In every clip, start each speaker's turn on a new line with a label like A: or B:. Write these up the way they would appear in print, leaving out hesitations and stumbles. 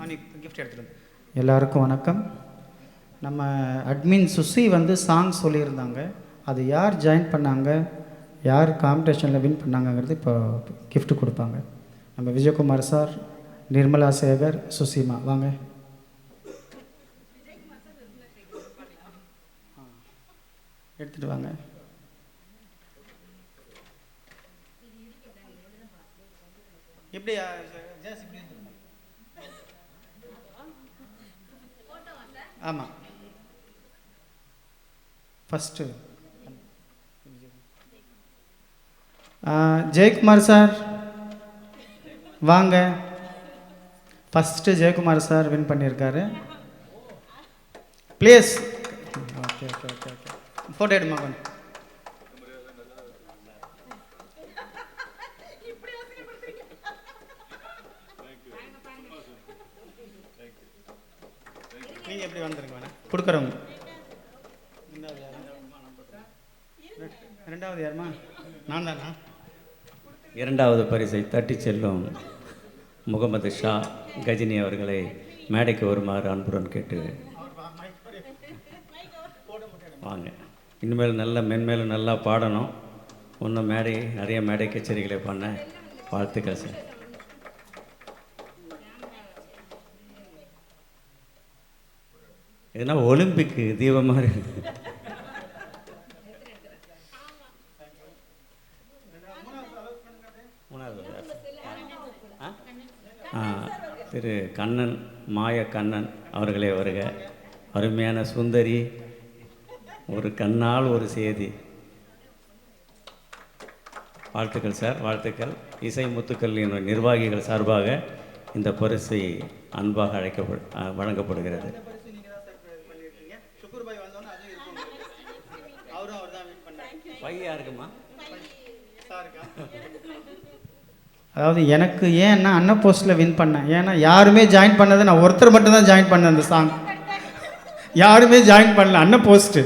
A: Gift எடுத்துகிட்டு எல்லாருக்கும் வணக்கம். நம்ம அட்மின் சுசி சாங் சொல்லியிருந்தாங்க. அது யார் ஜாயின் பண்ணாங்க, யார் காம்படிஷனில் வின் பண்ணாங்கங்கிறது இப்போ கிஃப்ட் கொடுப்பாங்க. நம்ம விஜயகுமார் சார், நிர்மலா சேகர், சுசிமா வாங்க. எடுத்துகிட்டு வாங்க. எப்படி ஆமாம். ஃபஸ்ட்டு ஜெயக்குமார் சார் வாங்க. ஃபஸ்ட்டு ஜெயக்குமார் சார் வின் பண்ணியிருக்காரு. Please. Okay okay okay okay photo எடுமா கொஞ்சம். நீங்கள் எப்படி வந்துருங்க வேணா கொடுக்குறவங்க. ரெண்டாவது யாருமா? நான் தானா?
B: இரண்டாவது பரிசை தட்டி செல்லும் முகமது ஷா கஜினி அவர்களை மேடைக்கு வருமாறு அன்புடன் கேட்டு வாங்க. இனிமேல் நல்ல மென்மேலும் நல்லா பாடணும். இன்னும் நிறைய மேடை கச்சேரிகளை பண்ண வாழ்த்துக்கள் சார். எதுனா ஒலிம்பிக்கு தீபம் மாதிரி. திரு கண்ணன், மாய கண்ணன் அவர்களே வருக. அருமையான சுந்தரி, ஒரு கண்ணால் ஒரு செய்தி. வாழ்த்துக்கள் சார், வாழ்த்துக்கள். இசை முத்துக்கல்லின் நிர்வாகிகள் சார்பாக இந்த பரிசை அன்பாக வழங்கப்படுகிறது. பையா இருக்குமா?
A: அதாவது எனக்கு ஏன்னா அன்ன போஸ்ட்டில் வின் பண்ணேன். ஏன்னா யாருமே ஜாயின் பண்ணதை நான் ஒருத்தர் மட்டும்தான் ஜாயின் பண்ணேன். அந்த சாங் யாருமே ஜாயின் பண்ணல. அன்ன போஸ்ட்டு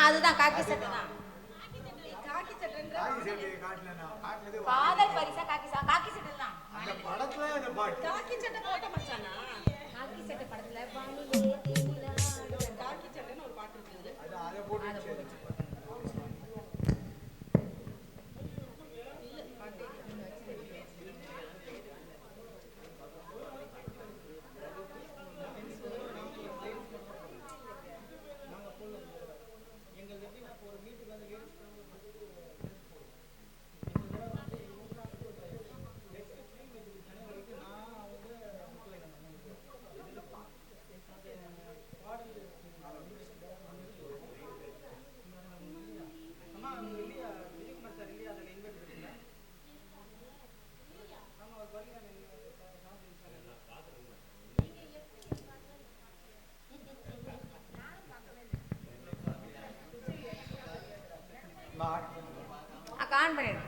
C: அதுதான் காக்கி சட்டை தான். காதல் பரிசா காக்கி சட்டை தான். காக்கி சட்டை போட்ட மச்சானா? காக்கி சட்டை படத்துல காக்கி சட்டைன்னு ஒரு பாட்டு இருக்குது. அதை போட்டு ஆன் பண்ணிடு.